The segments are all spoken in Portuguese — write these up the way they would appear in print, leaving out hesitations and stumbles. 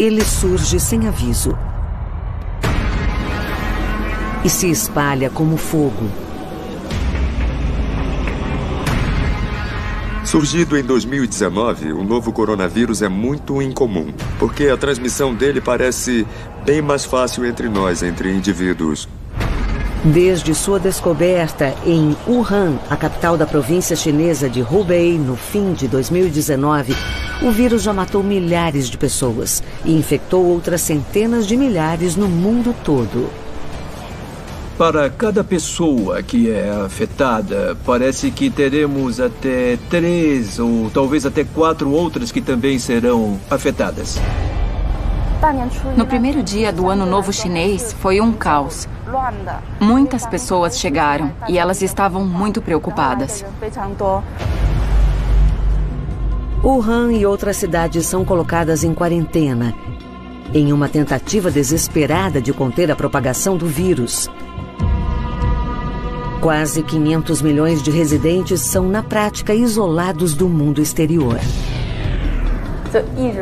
ele surge sem aviso e se espalha como fogo. Surgido em 2019, o novo coronavírus é muito incomum, porque a transmissão dele parece bem mais fácil entre nós, entre indivíduos. Desde sua descoberta em Wuhan, a capital da província chinesa de Hubei, no fim de 2019, o vírus já matou milhares de pessoas e infectou outras centenas de milhares no mundo todo. Para cada pessoa que é afetada, parece que teremos até 3 ou talvez até 4 outras que também serão afetadas. No primeiro dia do Ano Novo Chinês, foi um caos. Muitas pessoas chegaram e elas estavam muito preocupadas. Wuhan e outras cidades são colocadas em quarentena, em uma tentativa desesperada de conter a propagação do vírus. Quase 500 milhões de residentes são, na prática, isolados do mundo exterior.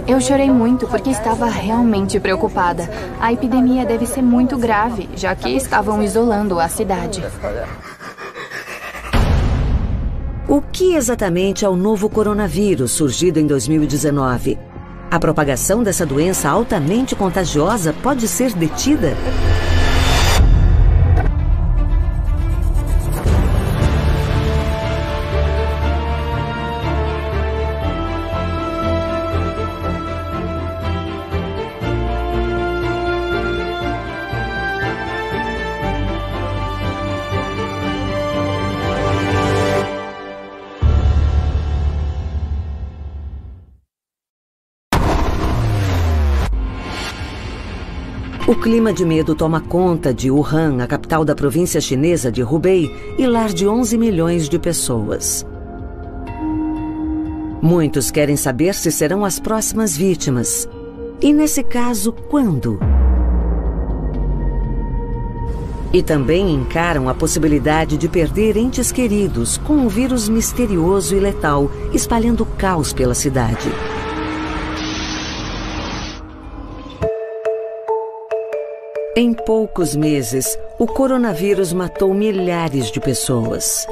Eu chorei muito porque estava realmente preocupada. A epidemia deve ser muito grave, já que estavam isolando a cidade. O que exatamente é o novo coronavírus, surgido em 2019? A propagação dessa doença altamente contagiosa pode ser detida? O clima de medo toma conta de Wuhan, a capital da província chinesa de Hubei, e lar de 11 milhões de pessoas. Muitos querem saber se serão as próximas vítimas. E nesse caso, quando? E também encaram a possibilidade de perder entes queridos com um vírus misterioso e letal, espalhando caos pela cidade. Em poucos meses, o coronavírus matou milhares de pessoas.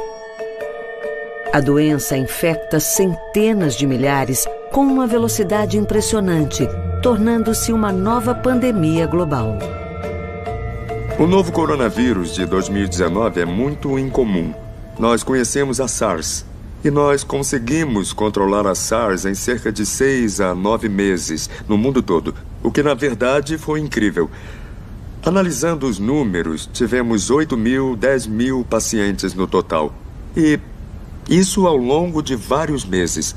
A doença infecta centenas de milhares com uma velocidade impressionante, tornando-se uma nova pandemia global. O novo coronavírus de 2019 é muito incomum. Nós conhecemos a SARS e nós conseguimos controlar a SARS em cerca de 6 a 9 meses no mundo todo, o que na verdade foi incrível. Analisando os números, tivemos 8 mil, 10 mil pacientes no total. E isso ao longo de vários meses.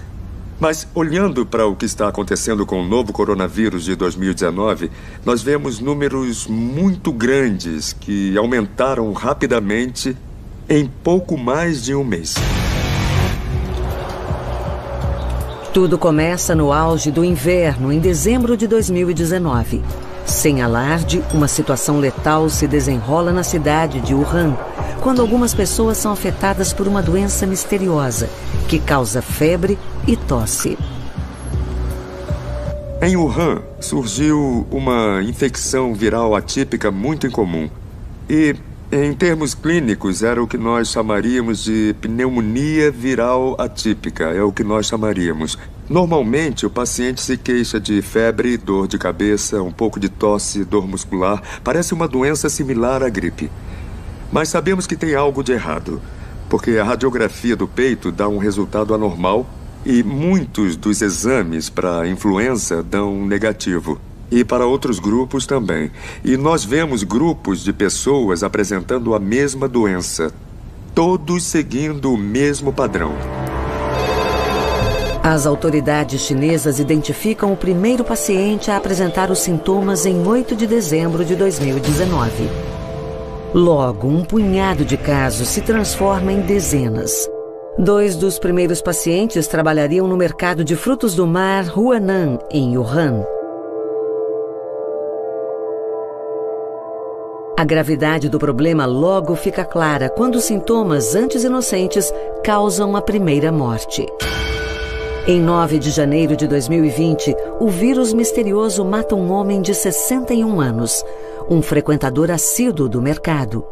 Mas olhando para o que está acontecendo com o novo coronavírus de 2019, nós vemos números muito grandes que aumentaram rapidamente em pouco mais de um mês. Tudo começa no auge do inverno, em dezembro de 2019. Sem alarde, uma situação letal se desenrola na cidade de Wuhan, quando algumas pessoas são afetadas por uma doença misteriosa, que causa febre e tosse. Em Wuhan, surgiu uma infecção viral atípica muito incomum. E, em termos clínicos, era o que nós chamaríamos de pneumonia viral atípica, é o que nós chamaríamos. Normalmente, o paciente se queixa de febre, dor de cabeça, um pouco de tosse, dor muscular. Parece uma doença similar à gripe. Mas sabemos que tem algo de errado, porque a radiografia do peito dá um resultado anormal e muitos dos exames para influenza dão negativo. E para outros grupos também. E nós vemos grupos de pessoas apresentando a mesma doença, todos seguindo o mesmo padrão. As autoridades chinesas identificam o primeiro paciente a apresentar os sintomas em 8 de dezembro de 2019. Logo, um punhado de casos se transforma em dezenas. 2 dos primeiros pacientes trabalhariam no mercado de frutos do mar Huanan, em Wuhan. A gravidade do problema logo fica clara quando os sintomas, antes inocentes, causam a primeira morte. Em 9 de janeiro de 2020, o vírus misterioso mata um homem de 61 anos, um frequentador assíduo do mercado.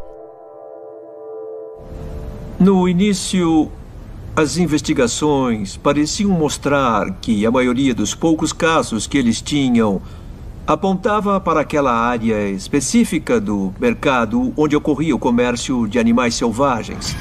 No início, as investigações pareciam mostrar que a maioria dos poucos casos que eles tinham apontava para aquela área específica do mercado onde ocorria o comércio de animais selvagens.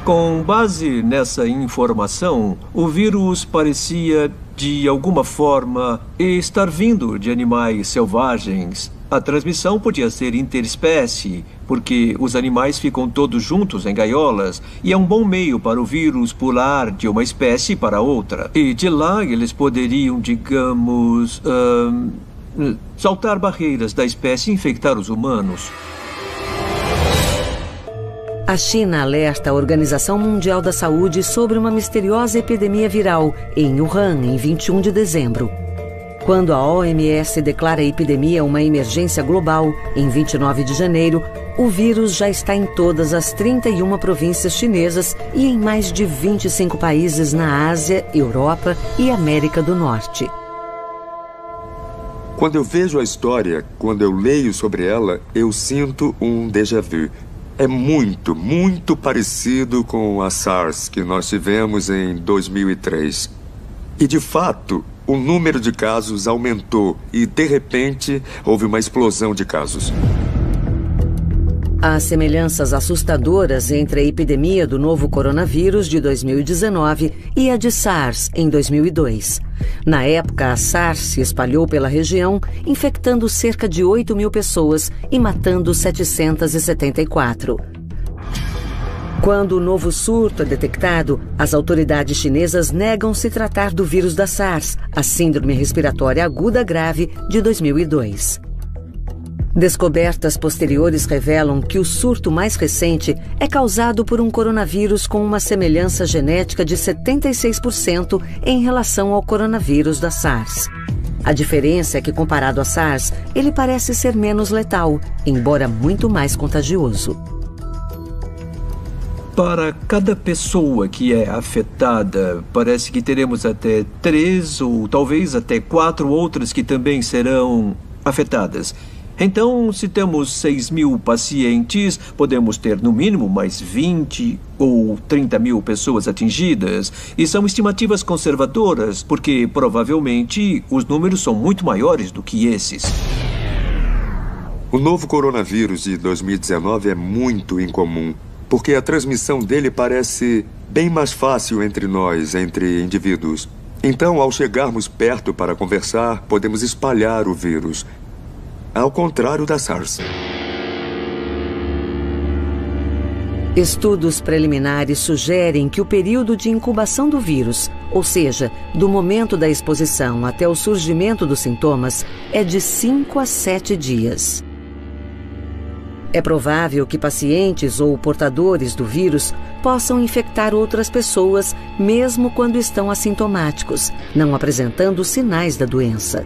Com base nessa informação, o vírus parecia, de alguma forma, estar vindo de animais selvagens. A transmissão podia ser interespécie, porque os animais ficam todos juntos em gaiolas e é um bom meio para o vírus pular de uma espécie para outra. E de lá eles poderiam, digamos, saltar barreiras da espécie e infectar os humanos. A China alerta a Organização Mundial da Saúde sobre uma misteriosa epidemia viral em Wuhan, em 21 de dezembro. Quando a OMS declara a epidemia uma emergência global, em 29 de janeiro, o vírus já está em todas as 31 províncias chinesas e em mais de 25 países na Ásia, Europa e América do Norte. Quando eu vejo a história, quando eu leio sobre ela, eu sinto um déjà vu. É muito, muito parecido com a SARS que nós tivemos em 2003. E, de fato, o número de casos aumentou e, de repente, houve uma explosão de casos. Há semelhanças assustadoras entre a epidemia do novo coronavírus de 2019 e a de SARS em 2002. Na época, a SARS se espalhou pela região, infectando cerca de 8 mil pessoas e matando 774. Quando o novo surto é detectado, as autoridades chinesas negam se tratar do vírus da SARS, a Síndrome Respiratória Aguda Grave de 2002. Descobertas posteriores revelam que o surto mais recente é causado por um coronavírus com uma semelhança genética de 76% em relação ao coronavírus da SARS. A diferença é que, comparado à SARS, ele parece ser menos letal, embora muito mais contagioso. Para cada pessoa que é afetada, parece que teremos até 3 ou talvez até 4 outras que também serão afetadas. Então, se temos 6 mil pacientes, podemos ter no mínimo mais 20 ou 30 mil pessoas atingidas. E são estimativas conservadoras, porque provavelmente os números são muito maiores do que esses. O novo coronavírus de 2019 é muito incomum, porque a transmissão dele parece bem mais fácil entre nós, entre indivíduos. Então, ao chegarmos perto para conversar, podemos espalhar o vírus. Ao contrário da SARS. Estudos preliminares sugerem que o período de incubação do vírus, ou seja, do momento da exposição até o surgimento dos sintomas, é de 5 a 7 dias. É provável que pacientes ou portadores do vírus possam infectar outras pessoas mesmo quando estão assintomáticos, não apresentando sinais da doença.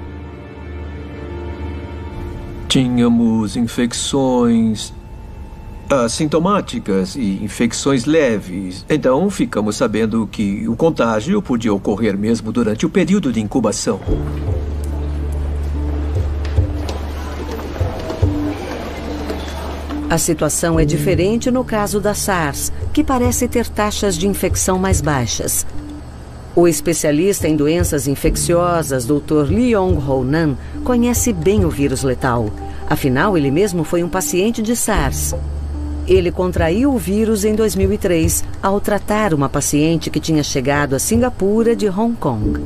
Tínhamos infecções assintomáticas e infecções leves. Então, ficamos sabendo que o contágio podia ocorrer mesmo durante o período de incubação. A situação é diferente no caso da SARS, que parece ter taxas de infecção mais baixas. O especialista em doenças infecciosas, Dr. Leong-Ho Nan, conhece bem o vírus letal. Afinal, ele mesmo foi um paciente de SARS. Ele contraiu o vírus em 2003, ao tratar uma paciente que tinha chegado a Singapura de Hong Kong.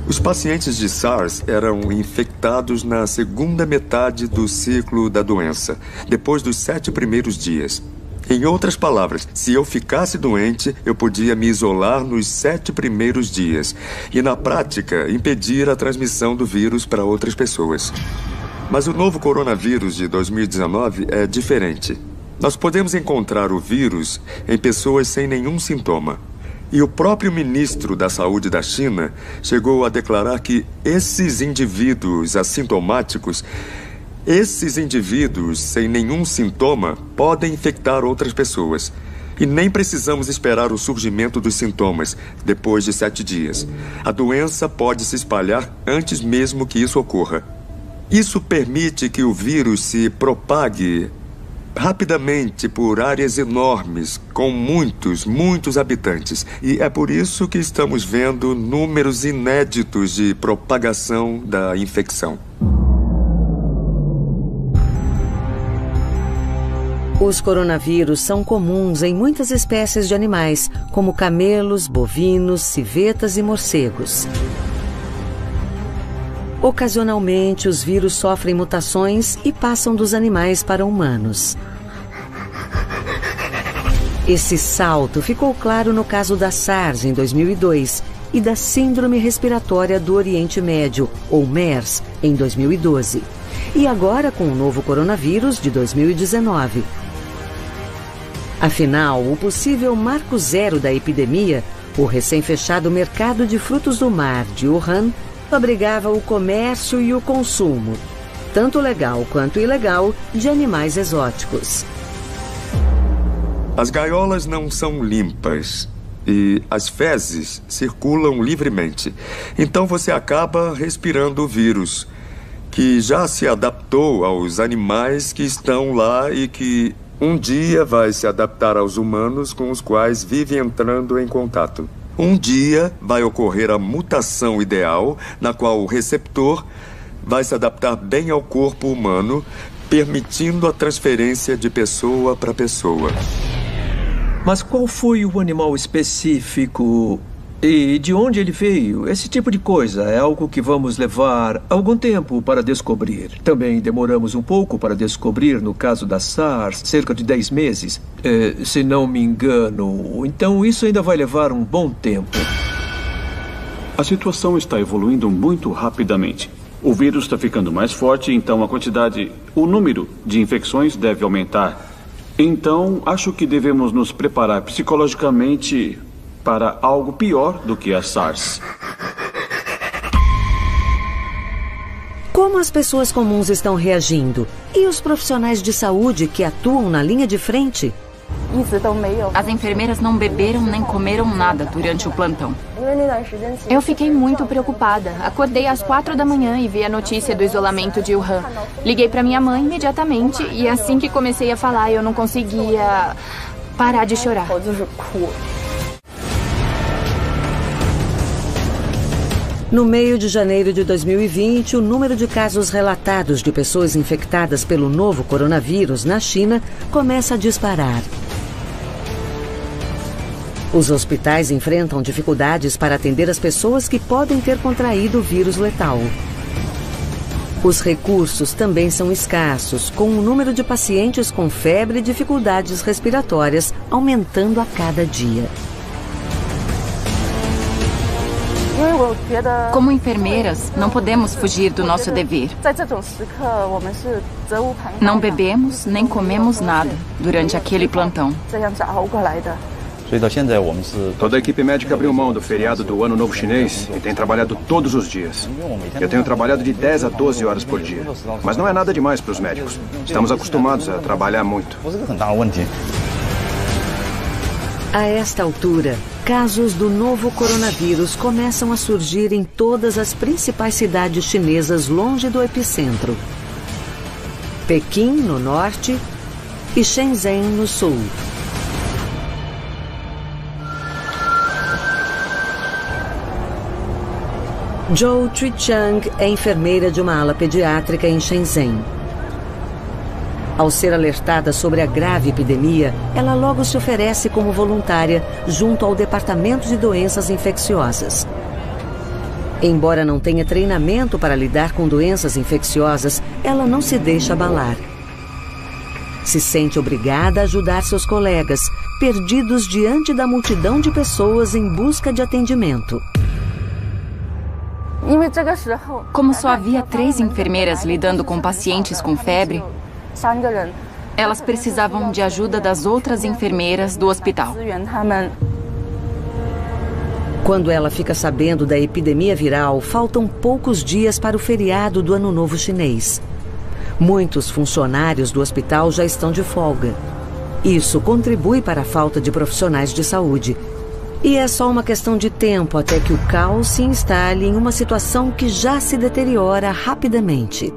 Os pacientes de SARS eram infectados na segunda metade do ciclo da doença, depois dos 7 primeiros dias. Em outras palavras, se eu ficasse doente, eu podia me isolar nos 7 primeiros dias e, na prática, impedir a transmissão do vírus para outras pessoas. Mas o novo coronavírus de 2019 é diferente. Nós podemos encontrar o vírus em pessoas sem nenhum sintoma. E o próprio ministro da Saúde da China chegou a declarar que esses indivíduos assintomáticos, esses indivíduos sem nenhum sintoma, podem infectar outras pessoas. E nem precisamos esperar o surgimento dos sintomas depois de 7 dias. A doença pode se espalhar antes mesmo que isso ocorra. Isso permite que o vírus se propague rapidamente por áreas enormes, com muitos habitantes. E é por isso que estamos vendo números inéditos de propagação da infecção. Os coronavírus são comuns em muitas espécies de animais, como camelos, bovinos, civetas e morcegos. Ocasionalmente, os vírus sofrem mutações e passam dos animais para humanos. Esse salto ficou claro no caso da SARS em 2002 e da Síndrome Respiratória do Oriente Médio, ou MERS, em 2012. E agora com o novo coronavírus de 2019. Afinal, o possível marco zero da epidemia, o recém-fechado mercado de frutos do mar de Wuhan, abrigava o comércio e o consumo, tanto legal quanto ilegal, de animais exóticos. As gaiolas não são limpas e as fezes circulam livremente. Então você acaba respirando o vírus, que já se adaptou aos animais que estão lá e que um dia vai se adaptar aos humanos com os quais vive entrando em contato. Um dia vai ocorrer a mutação ideal, na qual o receptor vai se adaptar bem ao corpo humano, permitindo a transferência de pessoa para pessoa. Mas qual foi o animal específico e de onde ele veio? Esse tipo de coisa é algo que vamos levar algum tempo para descobrir. Também demoramos um pouco para descobrir no caso da SARS, cerca de 10 meses, se não me engano. Então isso ainda vai levar um bom tempo. A situação está evoluindo muito rapidamente. O vírus está ficando mais forte, então o número de infecções deve aumentar. Então, acho que devemos nos preparar psicologicamente para algo pior do que a SARS. Como as pessoas comuns estão reagindo? E os profissionais de saúde que atuam na linha de frente? As enfermeiras não beberam nem comeram nada durante o plantão. Eu fiquei muito preocupada. Acordei às 4 da manhã e vi a notícia do isolamento de Wuhan. Liguei para minha mãe imediatamente e assim que comecei a falar, eu não conseguia parar de chorar. No meio de janeiro de 2020, o número de casos relatados de pessoas infectadas pelo novo coronavírus na China começa a disparar. Os hospitais enfrentam dificuldades para atender as pessoas que podem ter contraído o vírus letal. Os recursos também são escassos, com o número de pacientes com febre e dificuldades respiratórias aumentando a cada dia. Como enfermeiras, não podemos fugir do nosso dever. Não bebemos nem comemos nada durante aquele plantão. Toda a equipe médica abriu mão do feriado do Ano Novo Chinês e tem trabalhado todos os dias. Eu tenho trabalhado de 10 a 12 horas por dia. Mas não é nada demais para os médicos. Estamos acostumados a trabalhar muito. A esta altura, casos do novo coronavírus começam a surgir em todas as principais cidades chinesas longe do epicentro. Pequim, no norte, e Shenzhen, no sul. Zhou Trichang é enfermeira de uma ala pediátrica em Shenzhen. Ao ser alertada sobre a grave epidemia, ela logo se oferece como voluntária junto ao Departamento de Doenças Infecciosas. Embora não tenha treinamento para lidar com doenças infecciosas, ela não se deixa abalar. Se sente obrigada a ajudar seus colegas, perdidos diante da multidão de pessoas em busca de atendimento. Como só havia 3 enfermeiras lidando com pacientes com febre, elas precisavam de ajuda das outras enfermeiras do hospital. Quando ela fica sabendo da epidemia viral, faltam poucos dias para o feriado do Ano Novo Chinês. Muitos funcionários do hospital já estão de folga. Isso contribui para a falta de profissionais de saúde. E é só uma questão de tempo até que o caos se instale em uma situação que já se deteriora rapidamente.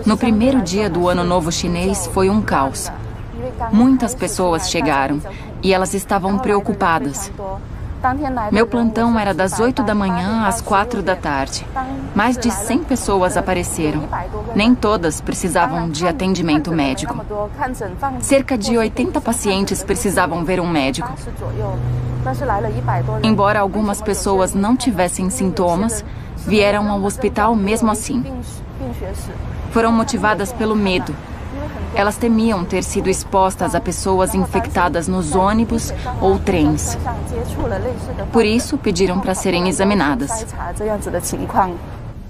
No primeiro dia do Ano Novo Chinês foi um caos. Muitas pessoas chegaram e elas estavam preocupadas. Meu plantão era das 8 da manhã às 4 da tarde. Mais de 100 pessoas apareceram. Nem todas precisavam de atendimento médico. Cerca de 80 pacientes precisavam ver um médico. Embora algumas pessoas não tivessem sintomas, vieram ao hospital mesmo assim. Foram motivadas pelo medo. Elas temiam ter sido expostas a pessoas infectadas nos ônibus ou trens. Por isso, pediram para serem examinadas.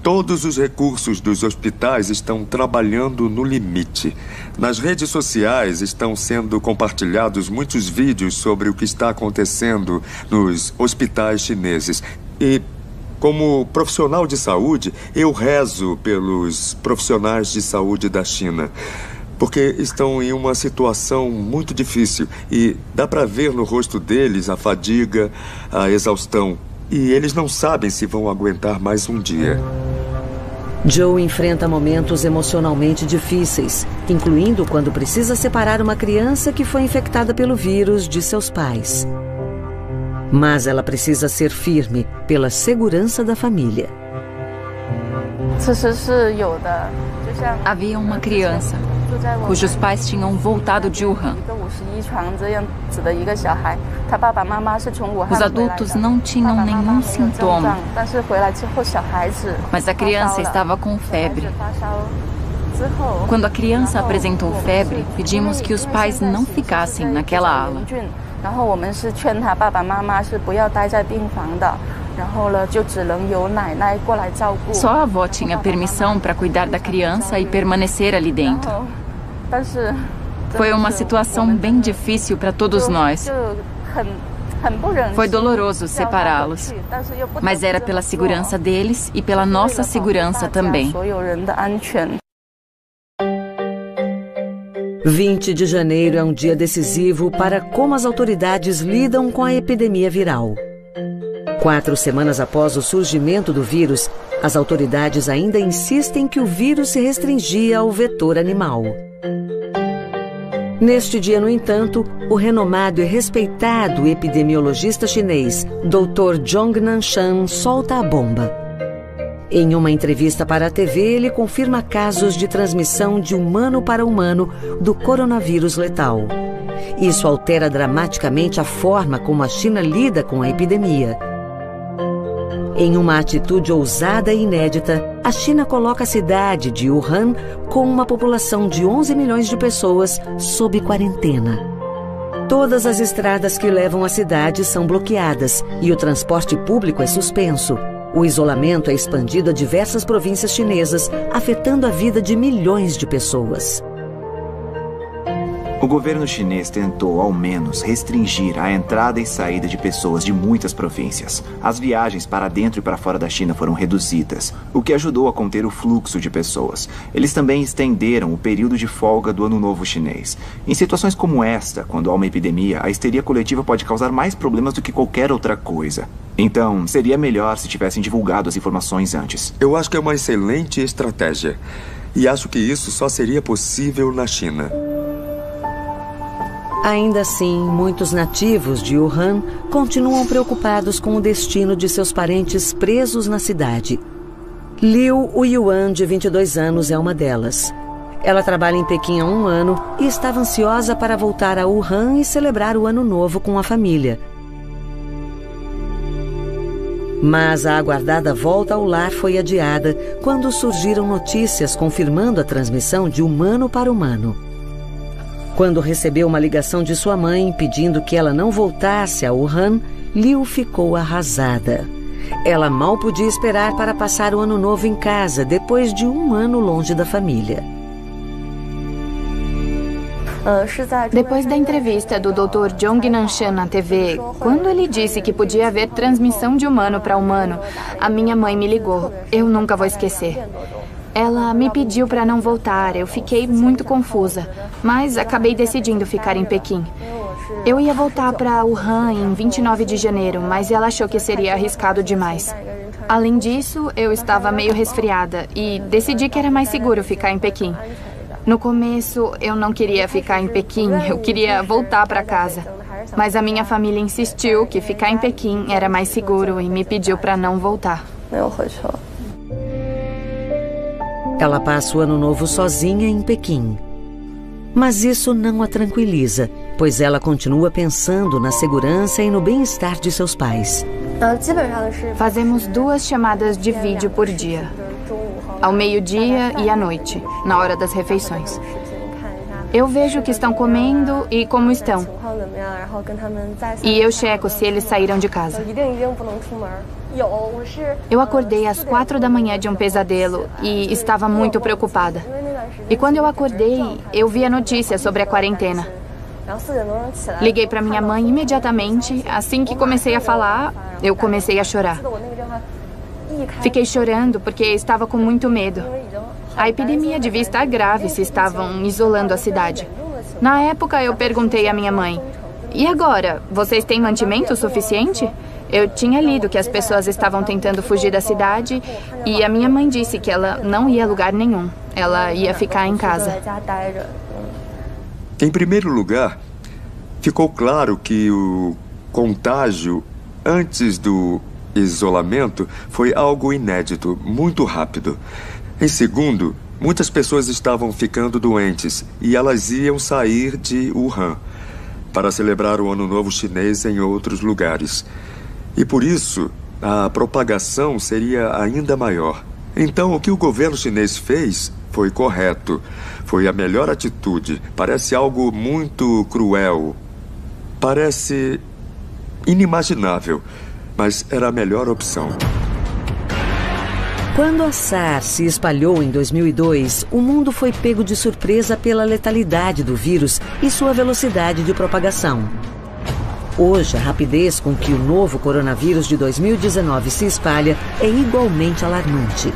Todos os recursos dos hospitais estão trabalhando no limite. Nas redes sociais estão sendo compartilhados muitos vídeos sobre o que está acontecendo nos hospitais chineses. E, como profissional de saúde, eu rezo pelos profissionais de saúde da China. Porque estão em uma situação muito difícil e dá para ver no rosto deles a fadiga, a exaustão. E eles não sabem se vão aguentar mais um dia. Joe enfrenta momentos emocionalmente difíceis, incluindo quando precisa separar uma criança que foi infectada pelo vírus de seus pais. Mas ela precisa ser firme pela segurança da família. Havia uma criança cujos pais tinham voltado de Wuhan. Os adultos não tinham nenhum sintoma, mas a criança estava com febre. Quando a criança apresentou febre, pedimos que os pais não ficassem naquela ala. Só a avó tinha permissão para cuidar da criança e permanecer ali dentro. Foi uma situação bem difícil para todos nós. Foi doloroso separá-los, mas era pela segurança deles e pela nossa segurança também. 20 de janeiro é um dia decisivo para como as autoridades lidam com a epidemia viral. 4 semanas após o surgimento do vírus, as autoridades ainda insistem que o vírus se restringia ao vetor animal. Neste dia, no entanto, o renomado e respeitado epidemiologista chinês, Dr. Zhong Nanshan, solta a bomba. Em uma entrevista para a TV, ele confirma casos de transmissão de humano para humano do coronavírus letal. Isso altera dramaticamente a forma como a China lida com a epidemia. Em uma atitude ousada e inédita, a China coloca a cidade de Wuhan, com uma população de 11 milhões de pessoas, sob quarentena. Todas as estradas que levam à cidade são bloqueadas e o transporte público é suspenso. O isolamento é expandido a diversas províncias chinesas, afetando a vida de milhões de pessoas. O governo chinês tentou, ao menos, restringir a entrada e saída de pessoas de muitas províncias. As viagens para dentro e para fora da China foram reduzidas, o que ajudou a conter o fluxo de pessoas. Eles também estenderam o período de folga do Ano Novo Chinês. Em situações como esta, quando há uma epidemia, a histeria coletiva pode causar mais problemas do que qualquer outra coisa. Então, seria melhor se tivessem divulgado as informações antes. Eu acho que é uma excelente estratégia. E acho que isso só seria possível na China. Ainda assim, muitos nativos de Wuhan continuam preocupados com o destino de seus parentes presos na cidade. Liu Yuan, de 22 anos, é uma delas. Ela trabalha em Pequim há 1 ano e estava ansiosa para voltar a Wuhan e celebrar o Ano Novo com a família. Mas a aguardada volta ao lar foi adiada quando surgiram notícias confirmando a transmissão de humano para humano. Quando recebeu uma ligação de sua mãe pedindo que ela não voltasse a Wuhan, Liu ficou arrasada. Ela mal podia esperar para passar o Ano Novo em casa depois de 1 ano longe da família. Depois da entrevista do Dr. Zhong Nanshan na TV, quando ele disse que podia haver transmissão de humano para humano, a minha mãe me ligou. Eu nunca vou esquecer. Ela me pediu para não voltar. Eu fiquei muito confusa, mas acabei decidindo ficar em Pequim. Eu ia voltar para Wuhan em 29 de janeiro, mas ela achou que seria arriscado demais. Além disso, eu estava meio resfriada e decidi que era mais seguro ficar em Pequim. No começo, eu não queria ficar em Pequim, eu queria voltar para casa. Mas a minha família insistiu que ficar em Pequim era mais seguro e me pediu para não voltar. Ela passa o ano novo sozinha em Pequim. Mas isso não a tranquiliza, pois ela continua pensando na segurança e no bem-estar de seus pais. Fazemos 2 chamadas de vídeo por dia, ao meio-dia e à noite, na hora das refeições. Eu vejo o que estão comendo e como estão. E eu checo se eles saíram de casa. Eu acordei às 4 da manhã de um pesadelo e estava muito preocupada. E quando eu acordei, eu vi a notícia sobre a quarentena. Liguei para minha mãe imediatamente. Assim que comecei a falar, eu comecei a chorar. Fiquei chorando porque estava com muito medo. A epidemia devia estar grave se estavam isolando a cidade. Na época, eu perguntei à minha mãe: e agora, vocês têm mantimento suficiente? Eu tinha lido que as pessoas estavam tentando fugir da cidade e a minha mãe disse que ela não ia a lugar nenhum. Ela ia ficar em casa. Em primeiro lugar, ficou claro que o contágio antes do isolamento foi algo inédito, muito rápido. Em segundo, muitas pessoas estavam ficando doentes e elas iam sair de Wuhan para celebrar o Ano Novo Chinês em outros lugares. E por isso, a propagação seria ainda maior. Então, o que o governo chinês fez foi correto. Foi a melhor atitude. Parece algo muito cruel. Parece inimaginável, mas era a melhor opção. Quando a SARS se espalhou em 2002, o mundo foi pego de surpresa pela letalidade do vírus e sua velocidade de propagação. Hoje, a rapidez com que o novo coronavírus de 2019 se espalha é igualmente alarmante.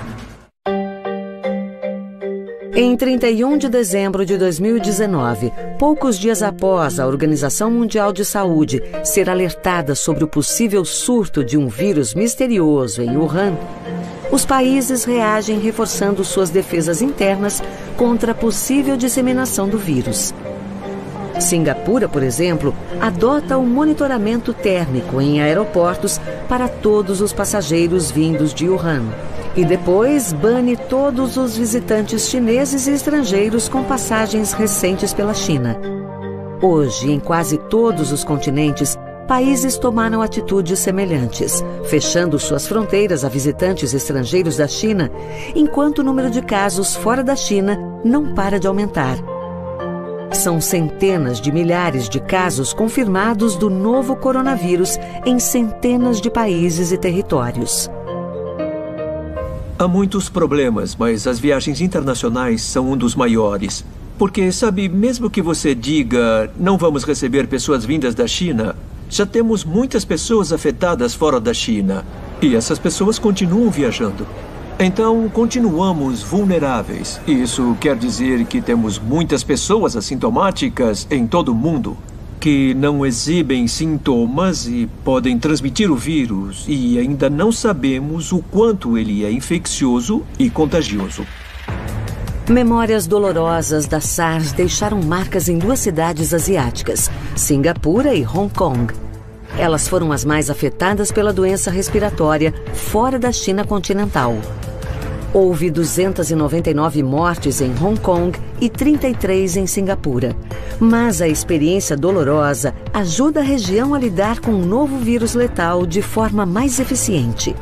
Em 31 de dezembro de 2019, poucos dias após a Organização Mundial de Saúde ser alertada sobre o possível surto de um vírus misterioso em Wuhan, os países reagem reforçando suas defesas internas contra a possível disseminação do vírus. Singapura, por exemplo, adota o monitoramento térmico em aeroportos para todos os passageiros vindos de Wuhan. E depois bane todos os visitantes chineses e estrangeiros com passagens recentes pela China. Hoje, em quase todos os continentes, países tomaram atitudes semelhantes, fechando suas fronteiras a visitantes estrangeiros da China, enquanto o número de casos fora da China não para de aumentar. São centenas de milhares de casos confirmados do novo coronavírus em centenas de países e territórios. Há muitos problemas, mas as viagens internacionais são um dos maiores. Porque, sabe, mesmo que você diga não vamos receber pessoas vindas da China, já temos muitas pessoas afetadas fora da China. E essas pessoas continuam viajando. Então, continuamos vulneráveis. Isso quer dizer que temos muitas pessoas assintomáticas em todo o mundo que não exibem sintomas e podem transmitir o vírus, e ainda não sabemos o quanto ele é infeccioso e contagioso. Memórias dolorosas da SARS deixaram marcas em 2 cidades asiáticas, Singapura e Hong Kong. Elas foram as mais afetadas pela doença respiratória fora da China continental. Houve 299 mortes em Hong Kong e 33 em Singapura. Mas a experiência dolorosa ajuda a região a lidar com um novo vírus letal de forma mais eficiente.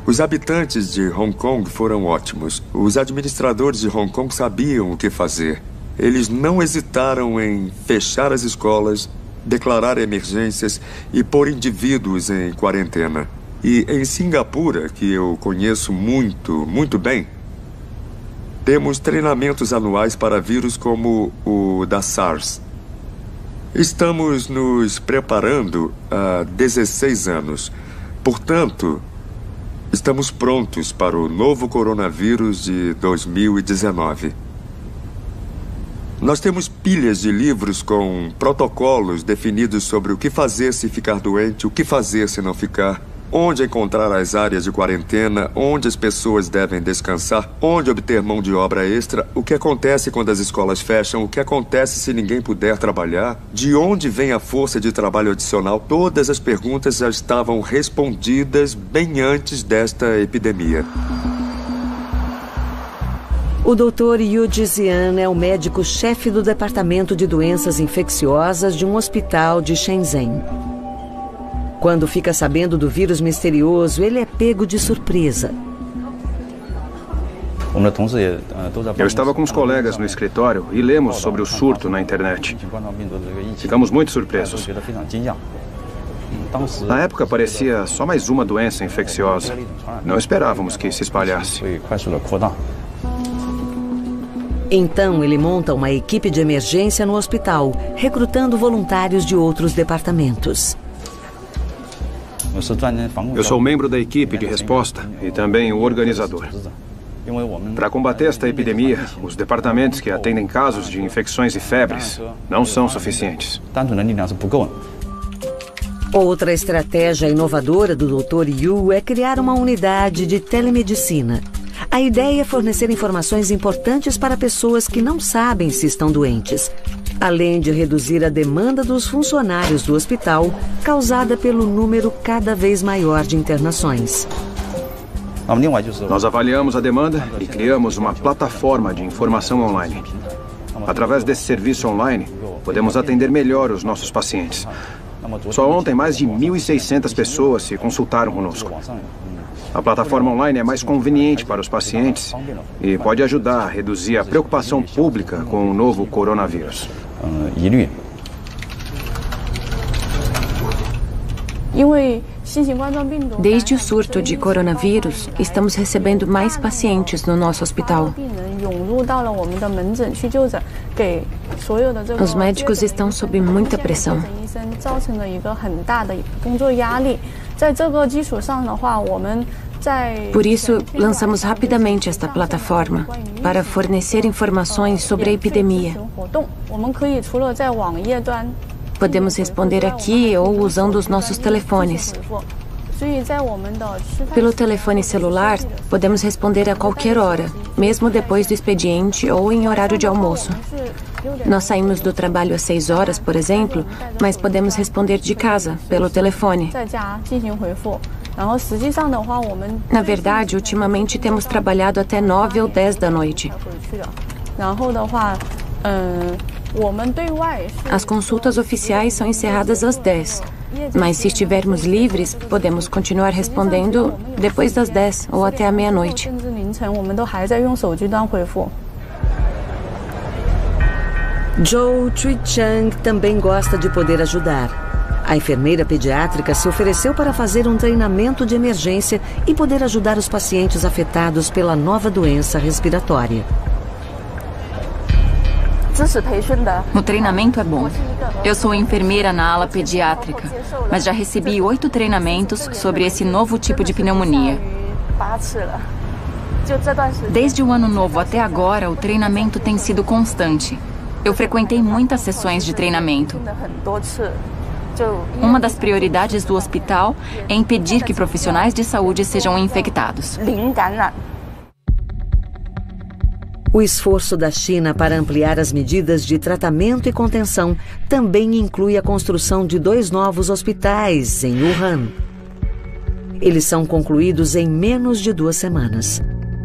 Os habitantes de Hong Kong foram ótimos. Os administradores de Hong Kong sabiam o que fazer. Eles não hesitaram em fechar as escolas, declarar emergências e pôr indivíduos em quarentena. E em Singapura, que eu conheço muito bem, temos treinamentos anuais para vírus como o da SARS. Estamos nos preparando há 16 anos. Portanto, Estamos prontos para o novo coronavírus de 2019. Nós temos pilhas de livros com protocolos definidos sobre o que fazer se ficar doente, o que fazer se não ficar, onde encontrar as áreas de quarentena, onde as pessoas devem descansar, onde obter mão de obra extra, o que acontece quando as escolas fecham, o que acontece se ninguém puder trabalhar, de onde vem a força de trabalho adicional. Todas as perguntas já estavam respondidas bem antes desta epidemia. O Dr. Yu Jizian é o médico-chefe do Departamento de Doenças Infecciosas de um hospital de Shenzhen. Quando fica sabendo do vírus misterioso, ele é pego de surpresa. Eu estava com os colegas no escritório e lemos sobre o surto na internet. Ficamos muito surpresos. Na época parecia só mais uma doença infecciosa. Não esperávamos que se espalhasse. Então, ele monta uma equipe de emergência no hospital, recrutando voluntários de outros departamentos. Eu sou membro da equipe de resposta e também o organizador. Para combater esta epidemia, os departamentos que atendem casos de infecções e febres não são suficientes. Outra estratégia inovadora do Dr. Yu é criar uma unidade de telemedicina. A ideia é fornecer informações importantes para pessoas que não sabem se estão doentes, além de reduzir a demanda dos funcionários do hospital, causada pelo número cada vez maior de internações. Nós avaliamos a demanda e criamos uma plataforma de informação online. Através desse serviço online, podemos atender melhor os nossos pacientes. Só ontem, mais de 1.600 pessoas se consultaram conosco. A plataforma online é mais conveniente para os pacientes e pode ajudar a reduzir a preocupação pública com o novo coronavírus. Desde o surto de coronavírus, estamos recebendo mais pacientes no nosso hospital. Os médicos estão sob muita pressão. Por isso, lançamos rapidamente esta plataforma para fornecer informações sobre a epidemia. Podemos responder aqui ou usando os nossos telefones. Pelo telefone celular, podemos responder a qualquer hora, mesmo depois do expediente ou em horário de almoço. Nós saímos do trabalho às 6 horas, por exemplo, mas podemos responder de casa, pelo telefone. Na verdade, ultimamente temos trabalhado até 9 ou 10 da noite. As consultas oficiais são encerradas às 10. Mas se estivermos livres, podemos continuar respondendo depois das 10 ou até a meia-noite. Zhou Chuichang também gosta de poder ajudar. A enfermeira pediátrica se ofereceu para fazer um treinamento de emergência e poder ajudar os pacientes afetados pela nova doença respiratória. O treinamento é bom. Eu sou enfermeira na ala pediátrica, mas já recebi 8 treinamentos sobre esse novo tipo de pneumonia. Desde o ano novo até agora, o treinamento tem sido constante. Eu frequentei muitas sessões de treinamento. Uma das prioridades do hospital é impedir que profissionais de saúde sejam infectados. O esforço da China para ampliar as medidas de tratamento e contenção também inclui a construção de 2 novos hospitais em Wuhan. Eles são concluídos em menos de 2 semanas.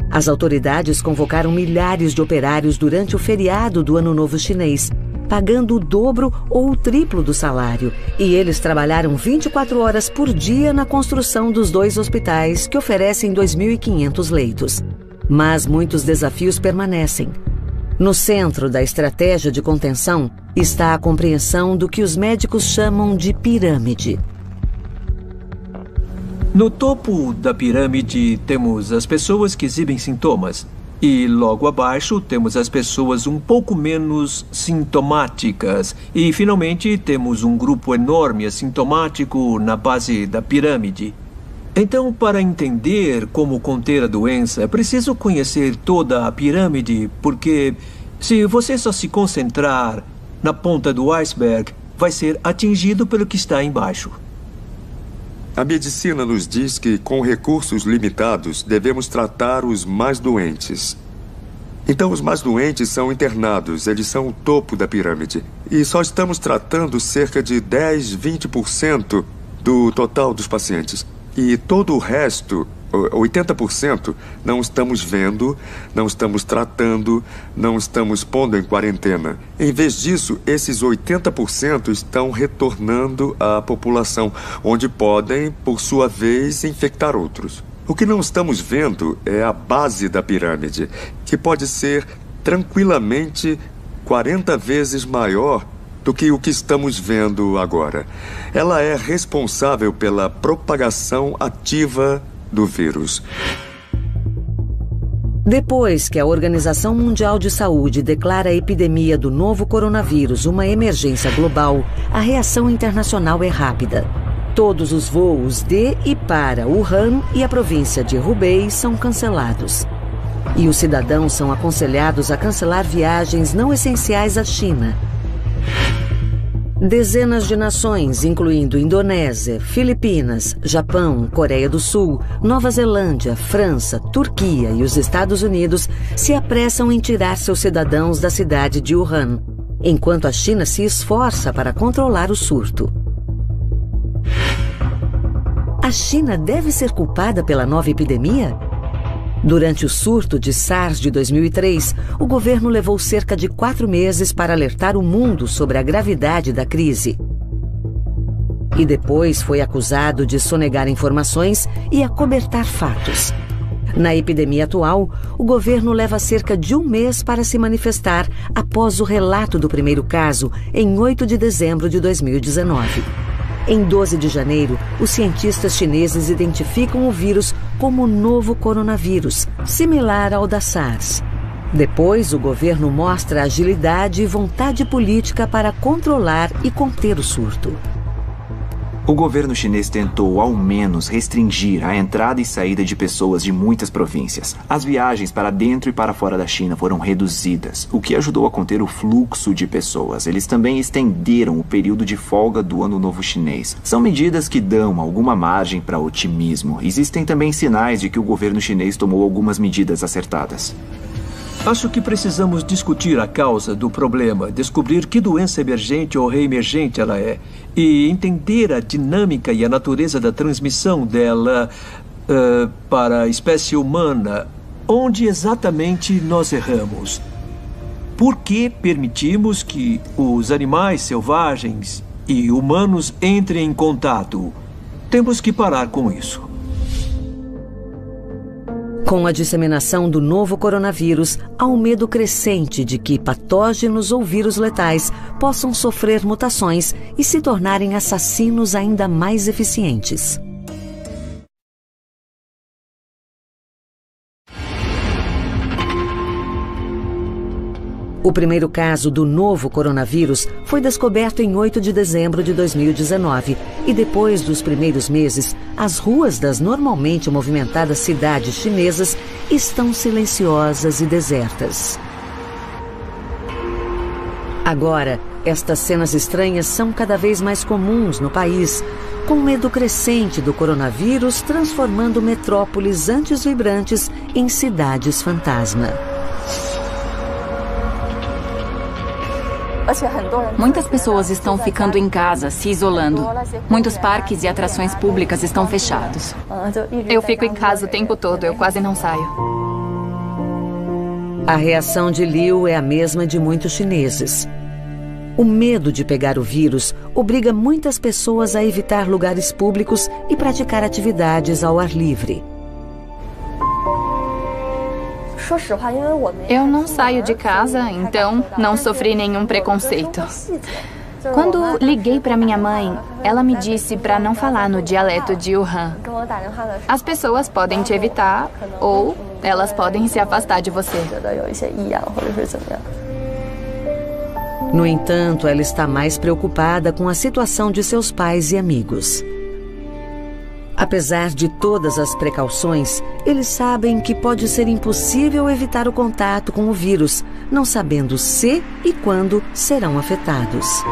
As autoridades convocaram milhares de operários durante o feriado do Ano Novo Chinês, pagando o dobro ou o triplo do salário. E eles trabalharam 24 horas por dia na construção dos 2 hospitais, que oferecem 2.500 leitos. Mas muitos desafios permanecem. No centro da estratégia de contenção está a compreensão do que os médicos chamam de pirâmide. No topo da pirâmide temos as pessoas que exibem sintomas. E logo abaixo temos as pessoas um pouco menos sintomáticas. E finalmente temos um grupo enorme assintomático na base da pirâmide. Então, para entender como conter a doença, é preciso conhecer toda a pirâmide, porque se você só se concentrar na ponta do iceberg, vai ser atingido pelo que está embaixo. A medicina nos diz que, com recursos limitados, devemos tratar os mais doentes. Então, os mais doentes são internados, eles são o topo da pirâmide. E só estamos tratando cerca de 10, 20% do total dos pacientes. E todo o resto, 80%, não estamos vendo, não estamos tratando, não estamos pondo em quarentena. Em vez disso, esses 80% estão retornando à população, onde podem, por sua vez, infectar outros. O que não estamos vendo é a base da pirâmide, que pode ser tranquilamente 40 vezes maior do que o que estamos vendo agora. Ela é responsável pela propagação ativa do vírus. Depois que a Organização Mundial de Saúde declara a epidemia do novo coronavírus uma emergência global, a reação internacional é rápida. Todos os voos de e para Wuhan e a província de Hubei são cancelados. E os cidadãos são aconselhados a cancelar viagens não essenciais à China. Dezenas de nações, incluindo Indonésia, Filipinas, Japão, Coreia do Sul, Nova Zelândia, França, Turquia e os Estados Unidos, se apressam em tirar seus cidadãos da cidade de Wuhan, enquanto a China se esforça para controlar o surto. A China deve ser culpada pela nova epidemia? Durante o surto de SARS de 2003, o governo levou cerca de 4 meses para alertar o mundo sobre a gravidade da crise. E depois foi acusado de sonegar informações e acobertar fatos. Na epidemia atual, o governo leva cerca de 1 mês para se manifestar após o relato do primeiro caso, em 8 de dezembro de 2019. Em 12 de janeiro, os cientistas chineses identificam o vírus como o novo coronavírus, similar ao da SARS. Depois, o governo mostra agilidade e vontade política para controlar e conter o surto. O governo chinês tentou, ao menos, restringir a entrada e saída de pessoas de muitas províncias. As viagens para dentro e para fora da China foram reduzidas, o que ajudou a conter o fluxo de pessoas. Eles também estenderam o período de folga do Ano Novo Chinês. São medidas que dão alguma margem para otimismo. Existem também sinais de que o governo chinês tomou algumas medidas acertadas. Acho que precisamos discutir a causa do problema, descobrir que doença emergente ou reemergente ela é e entender a dinâmica e a natureza da transmissão dela para a espécie humana. Onde exatamente nós erramos? Por que permitimos que os animais selvagens e humanos entrem em contato? Temos que parar com isso. Com a disseminação do novo coronavírus, há um medo crescente de que patógenos ou vírus letais possam sofrer mutações e se tornarem assassinos ainda mais eficientes. O primeiro caso do novo coronavírus foi descoberto em 8 de dezembro de 2019 e depois dos primeiros meses, as ruas das normalmente movimentadas cidades chinesas estão silenciosas e desertas. Agora, estas cenas estranhas são cada vez mais comuns no país, com medo crescente do coronavírus transformando metrópoles antes vibrantes em cidades fantasma. Muitas pessoas estão ficando em casa, se isolando. Muitos parques e atrações públicas estão fechados. Eu fico em casa o tempo todo, eu quase não saio. A reação de Liu é a mesma de muitos chineses. O medo de pegar o vírus obriga muitas pessoas a evitar lugares públicos e praticar atividades ao ar livre. Eu não saio de casa, então não sofri nenhum preconceito. Quando liguei para minha mãe, ela me disse para não falar no dialeto de Wuhan. As pessoas podem te evitar ou elas podem se afastar de você. No entanto, ela está mais preocupada com a situação de seus pais e amigos. Apesar de todas as precauções, eles sabem que pode ser impossível evitar o contato com o vírus, não sabendo se e quando serão afetados.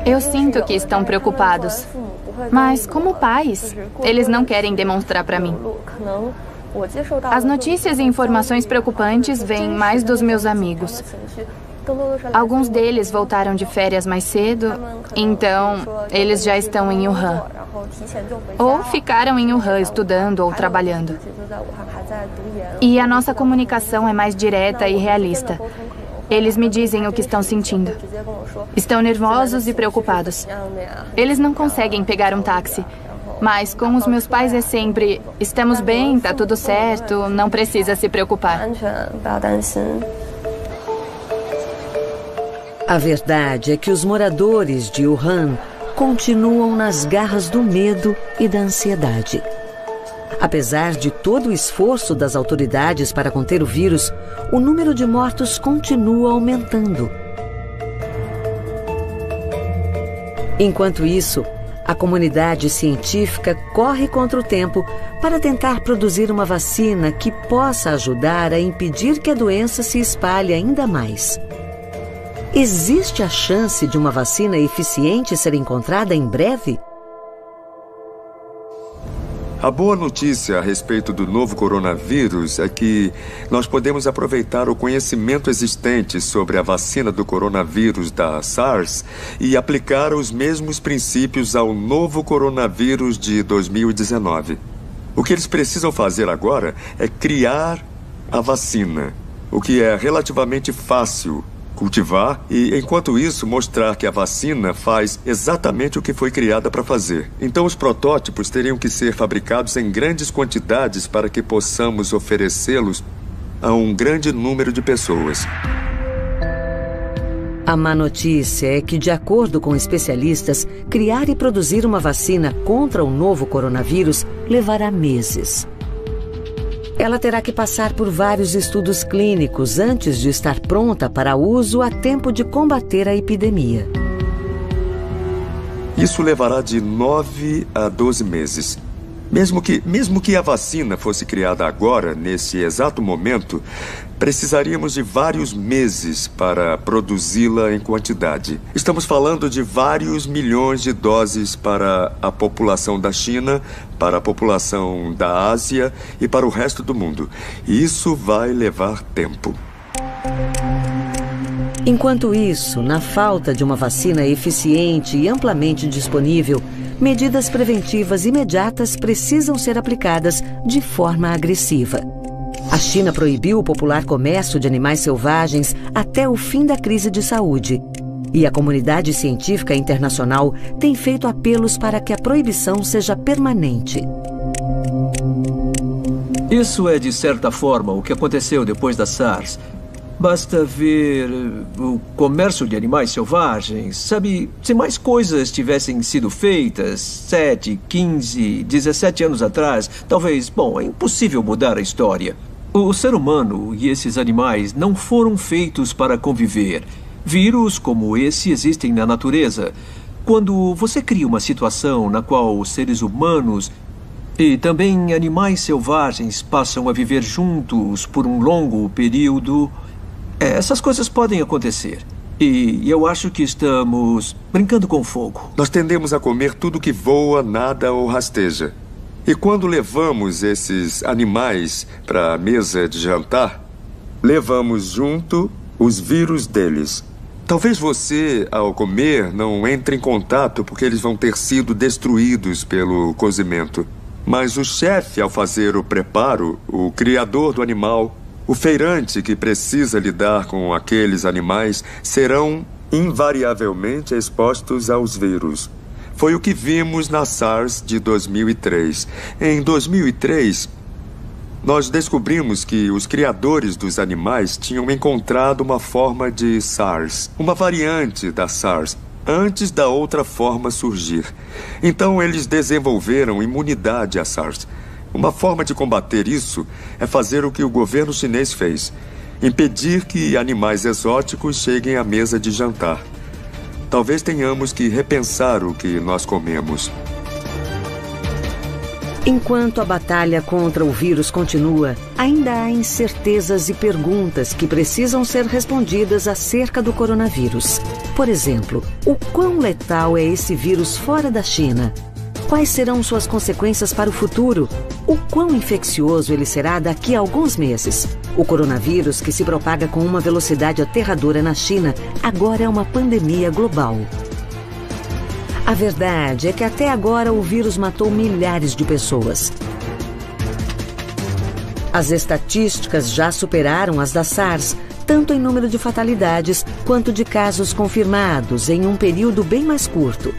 Eu sinto que estão preocupados, mas como pais, eles não querem demonstrar para mim. As notícias e informações preocupantes vêm mais dos meus amigos. Alguns deles voltaram de férias mais cedo, então eles já estão em Wuhan. Ou ficaram em Wuhan estudando ou trabalhando. E a nossa comunicação é mais direta e realista. Eles me dizem o que estão sentindo. Estão nervosos e preocupados. Eles não conseguem pegar um táxi. Mas com os meus pais é sempre: estamos bem, tá tudo certo, não precisa se preocupar. A verdade é que os moradores de Wuhan continuam nas garras do medo e da ansiedade. Apesar de todo o esforço das autoridades para conter o vírus, o número de mortos continua aumentando. Enquanto isso, a comunidade científica corre contra o tempo para tentar produzir uma vacina que possa ajudar a impedir que a doença se espalhe ainda mais. Existe a chance de uma vacina eficiente ser encontrada em breve? A boa notícia a respeito do novo coronavírus é que nós podemos aproveitar o conhecimento existente sobre a vacina do coronavírus da SARS e aplicar os mesmos princípios ao novo coronavírus de 2019. O que eles precisam fazer agora é criar a vacina, o que é relativamente fácil cultivar e, enquanto isso, mostrar que a vacina faz exatamente o que foi criada para fazer. Então, os protótipos teriam que ser fabricados em grandes quantidades para que possamos oferecê-los a um grande número de pessoas. A má notícia é que, de acordo com especialistas, criar e produzir uma vacina contra o novo coronavírus levará meses. Ela terá que passar por vários estudos clínicos antes de estar pronta para uso a tempo de combater a epidemia. Isso levará de 9 a 12 meses. Mesmo que a vacina fosse criada agora, nesse exato momento, precisaríamos de vários meses para produzi-la em quantidade. Estamos falando de vários milhões de doses para a população da China, para a população da Ásia e para o resto do mundo. E isso vai levar tempo. Enquanto isso, na falta de uma vacina eficiente e amplamente disponível, medidas preventivas imediatas precisam ser aplicadas de forma agressiva. A China proibiu o popular comércio de animais selvagens até o fim da crise de saúde. E a comunidade científica internacional tem feito apelos para que a proibição seja permanente. Isso é, de certa forma, o que aconteceu depois da SARS. Basta ver o comércio de animais selvagens. Sabe, se mais coisas tivessem sido feitas 7, 15, 17 anos atrás, talvez, é impossível mudar a história. O ser humano e esses animais não foram feitos para conviver. Vírus como esse existem na natureza. Quando você cria uma situação na qual os seres humanos e também animais selvagens passam a viver juntos por um longo período, essas coisas podem acontecer. E eu acho que estamos brincando com fogo. Nós tendemos a comer tudo que voa, nada ou rasteja. E quando levamos esses animais para a mesa de jantar, levamos junto os vírus deles. Talvez você, ao comer, não entre em contato porque eles vão ter sido destruídos pelo cozimento. Mas o chefe, ao fazer o preparo, o criador do animal, o feirante que precisa lidar com aqueles animais serão invariavelmente expostos aos vírus. Foi o que vimos na SARS de 2003. Em 2003, nós descobrimos que os criadores dos animais tinham encontrado uma forma de SARS, uma variante da SARS, antes da outra forma surgir. Então, eles desenvolveram imunidade à SARS. Uma forma de combater isso é fazer o que o governo chinês fez: impedir que animais exóticos cheguem à mesa de jantar. Talvez tenhamos que repensar o que nós comemos. Enquanto a batalha contra o vírus continua, ainda há incertezas e perguntas que precisam ser respondidas acerca do coronavírus. Por exemplo, o quão letal é esse vírus fora da China? Quais serão suas consequências para o futuro? O quão infeccioso ele será daqui a alguns meses? O coronavírus, que se propaga com uma velocidade aterradora na China, agora é uma pandemia global. A verdade é que até agora o vírus matou milhares de pessoas. As estatísticas já superaram as da SARS, tanto em número de fatalidades quanto de casos confirmados em um período bem mais curto.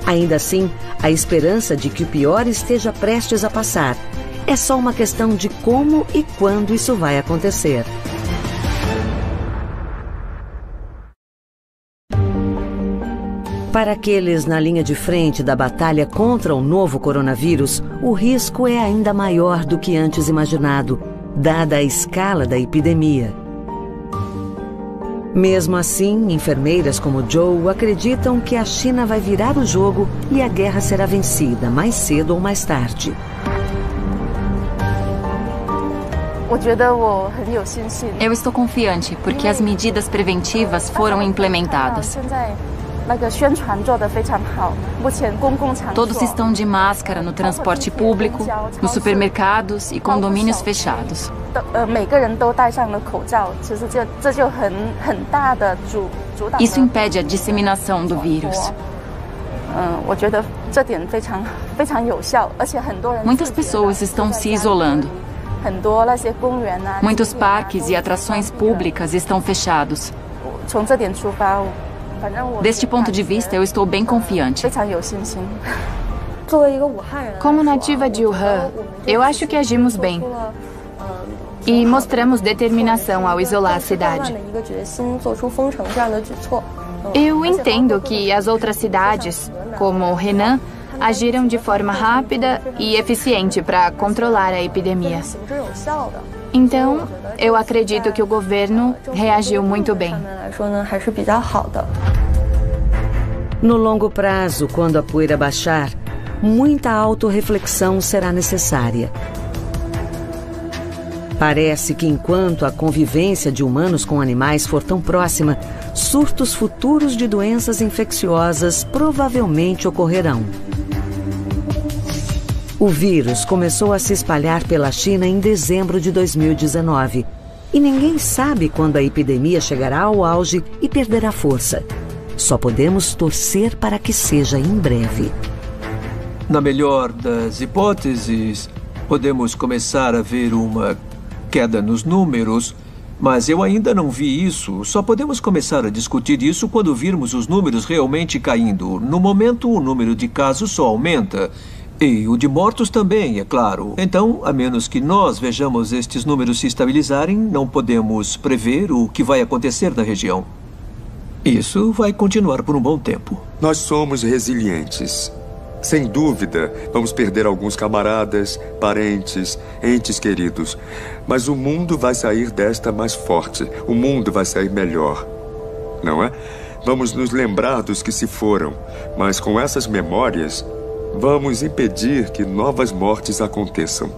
Ainda assim, a esperança de que o pior esteja prestes a passar. É só uma questão de como e quando isso vai acontecer. Para aqueles na linha de frente da batalha contra o novo coronavírus, o risco é ainda maior do que antes imaginado, dada a escala da epidemia. Mesmo assim, enfermeiras como Joe acreditam que a China vai virar o jogo e a guerra será vencida mais cedo ou mais tarde. Eu estou confiante porque as medidas preventivas foram implementadas. Todos estão de máscara no transporte público, nos supermercados e condomínios fechados. Isso impede a disseminação do vírus. Muitas pessoas estão se isolando. Muitos parques e atrações públicas estão fechados. Deste ponto de vista, eu estou bem confiante. Como nativa de Wuhan, eu acho que agimos bem. E mostramos determinação ao isolar a cidade. Eu entendo que as outras cidades, como Henan, agiram de forma rápida e eficiente para controlar a epidemia. Então, eu acredito que o governo reagiu muito bem. No longo prazo, quando a poeira baixar, muita autorreflexão será necessária. Parece que enquanto a convivência de humanos com animais for tão próxima, surtos futuros de doenças infecciosas provavelmente ocorrerão. O vírus começou a se espalhar pela China em dezembro de 2019. E ninguém sabe quando a epidemia chegará ao auge e perderá força. Só podemos torcer para que seja em breve. Na melhor das hipóteses, podemos começar a ver uma queda nos números, mas eu ainda não vi isso. Só podemos começar a discutir isso quando virmos os números realmente caindo. No momento, o número de casos só aumenta. E o de mortos também, é claro. Então, a menos que nós vejamos estes números se estabilizarem, não podemos prever o que vai acontecer na região. Isso vai continuar por um bom tempo. Nós somos resilientes. Sem dúvida, vamos perder alguns camaradas, parentes, entes queridos. Mas o mundo vai sair desta mais forte. O mundo vai sair melhor. Não é? Vamos nos lembrar dos que se foram. Mas com essas memórias, vamos impedir que novas mortes aconteçam.